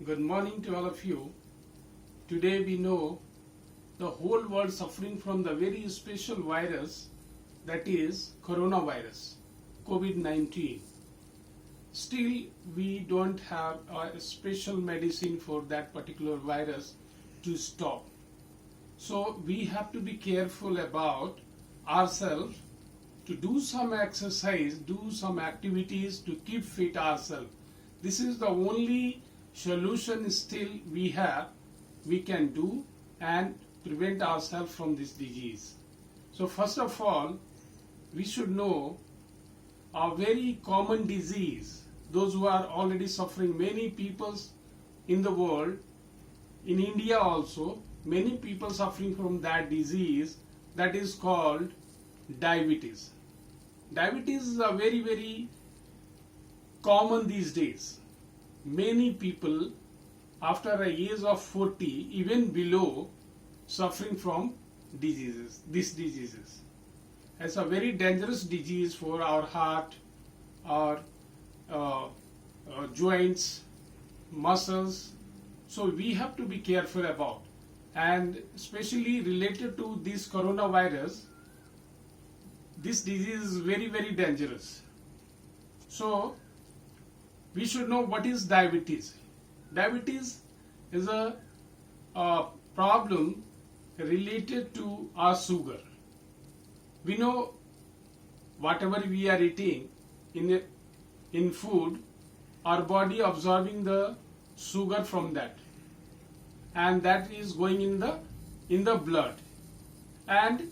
Good morning to all of you. Today we know the whole world suffering from the very special virus that is coronavirus, COVID-19. Still, we don't have a special medicine for that particular virus to stop. So we have to be careful about ourselves to do some exercise, do some activities to keep fit ourselves. This is the only solution still we can do and prevent ourselves from this disease. So first of all, we should know a very common disease. Those who are already suffering, many people in the world, in India also, many people suffering from that disease that is called diabetes. Diabetes is a very common these days. Many people after a age of 40, even below, suffering from these diseases. It's a very dangerous disease for our heart, our joints, muscles. So we have to be careful about, and especially related to this coronavirus, this disease is very dangerous. So we should know what is diabetes. Diabetes is a problem related to our sugar. We know whatever we are eating in food, our body absorbing the sugar from that, and that is going in the blood, and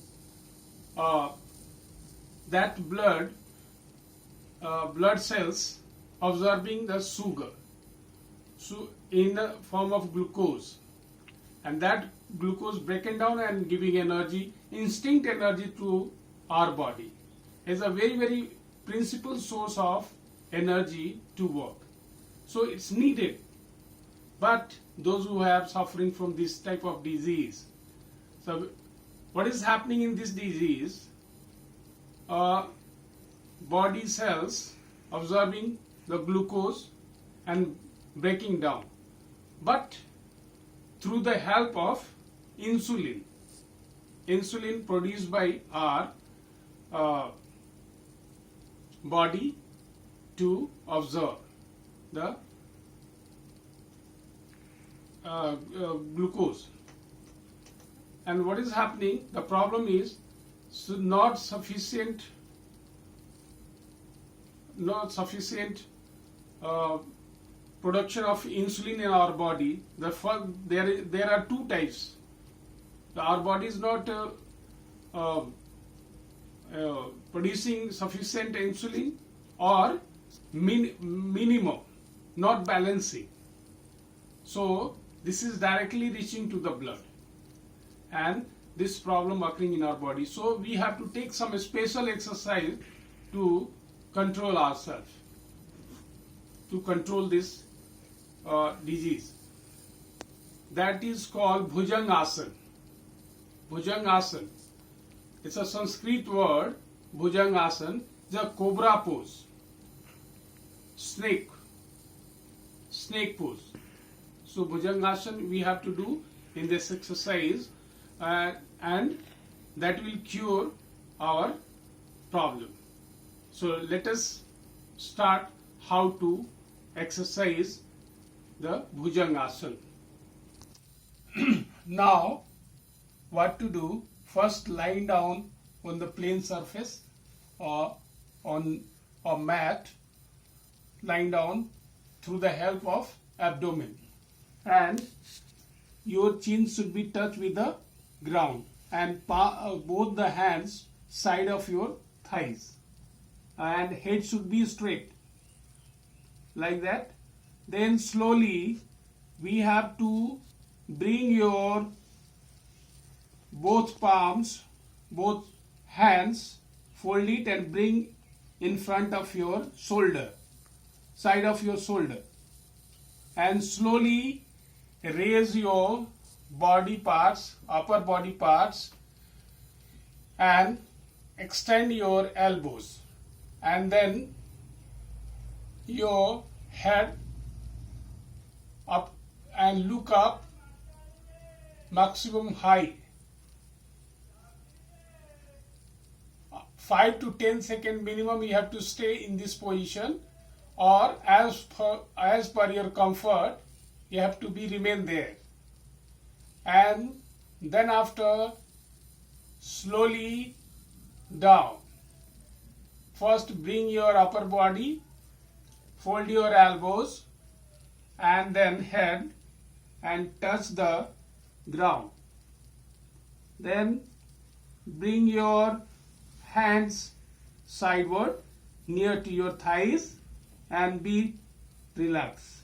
that blood cells absorbing the sugar in the form of glucose, and that glucose breaking down and giving energy, instinct energy to our body. Is a very principal source of energy to work. So it's needed. But those who have suffering from this type of disease, so what is happening in this disease? Body cells absorbing the glucose and breaking down, but through the help of insulin produced by our body to absorb the glucose. And what is happening? The problem is not sufficient production of insulin in our body. There are two types. Our body is not producing sufficient insulin, or minimum, not balancing. So this is directly reaching to the blood, and this problem occurring in our body. So we have to take some special exercise to control ourselves, to control this disease. That is called Bhujangasana. Bhujangasana. It's a Sanskrit word. Bhujangasana is a cobra pose, snake pose. So Bhujangasana we have to do in this exercise, and that will cure our problem. So let us start how to exercise the Bhujangasana. Now, what to do? First, lying down on the plain surface or on a mat, lying down through the help of abdomen, and your chin should be touched with the ground, and both the hands side of your thighs, and head should be straight like that. Then slowly we have to bring your both palms, both hands, fold it and bring in front of your shoulder, side of your shoulder, and slowly raise your body parts, upper body parts, and extend your elbows, and then your head up and look up maximum high. 5 to 10 second minimum you have to stay in this position, or as per your comfort you have to be remain there. And then after, slowly down. First bring your upper body, fold your elbows and then head and touch the ground. Then bring your hands sideward near to your thighs and be relaxed.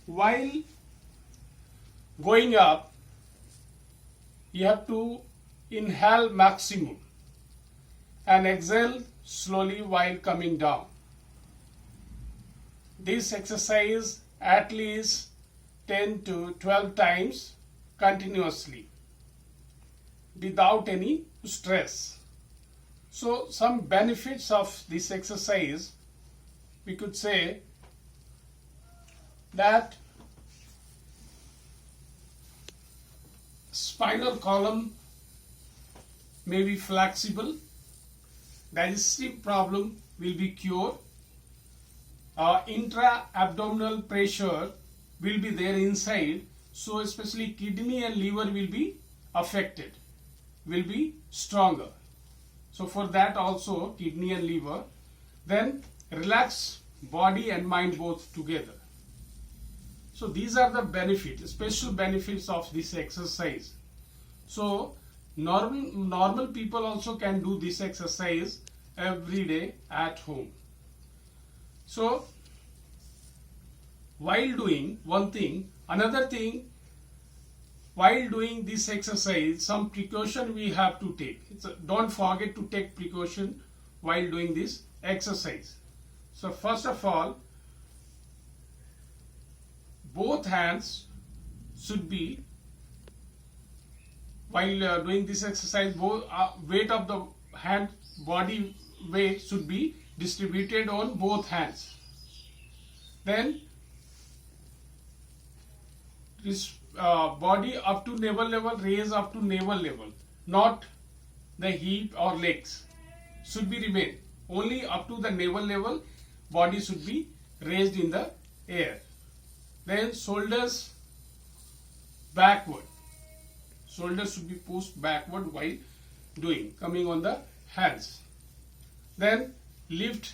While going up, you have to inhale maximum and exhale slowly while coming down. This exercise at least 10 to 12 times continuously without any stress. So some benefits of this exercise, we could say that spinal column may be flexible, digestive problem will be cured, intra-abdominal pressure will be there inside, so especially kidney and liver will be affected, will be stronger. So for that also kidney and liver, then relax body and mind both together. So these are the benefits, special benefits of this exercise. So normal people also can do this exercise every day at home. So while doing one thing, another thing, while doing this exercise, some precaution we have to take. Don't forget to take precaution while doing this exercise. So first of all, both hands should be, while doing this exercise, both weight of the hand, body weight should be distributed on both hands. Then this body up to navel level, raise up to navel level, not the hip or legs should be remain. Only up to the navel level, body should be raised in the air. Then shoulders backward. Shoulders should be pushed backward while doing, coming on the hands. Then lift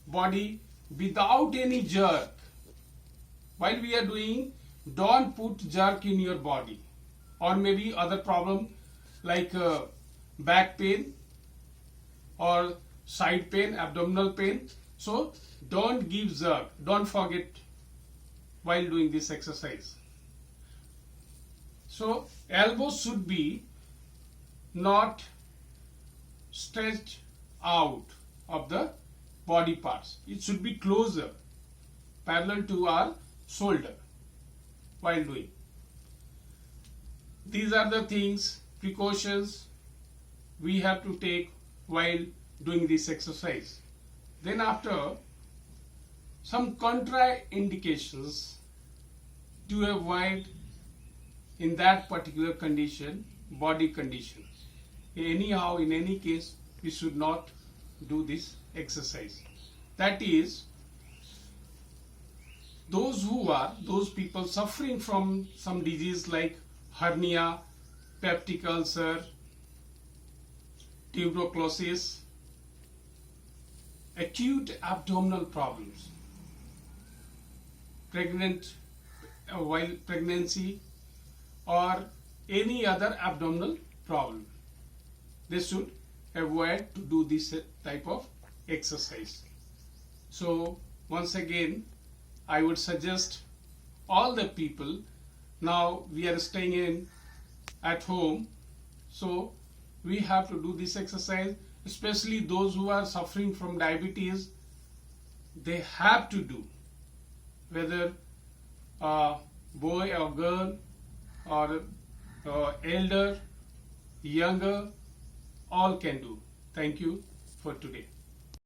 body without any jerk. While we are doing, don't put jerk in your body, or maybe other problem like back pain or side pain, abdominal pain. So don't give jerk, don't forget while doing this exercise. So elbows should be not stretched out of the body parts. It should be closer, parallel to our shoulder while doing. These are the things, precautions we have to take while doing this exercise. Then after, some contraindications to avoid in that particular condition, body condition. Anyhow, in any case, we should not do this exercise. That is, those people suffering from some disease like hernia, peptic ulcer, tuberculosis, acute abdominal problems, while pregnancy, or any other abdominal problem, they should avoid to do this type of exercise. So once again, I would suggest all the people, now we are staying in at home, so we have to do this exercise, especially those who are suffering from diabetes. They have to do, whether boy or girl or elder, younger, all can do. Thank you for today.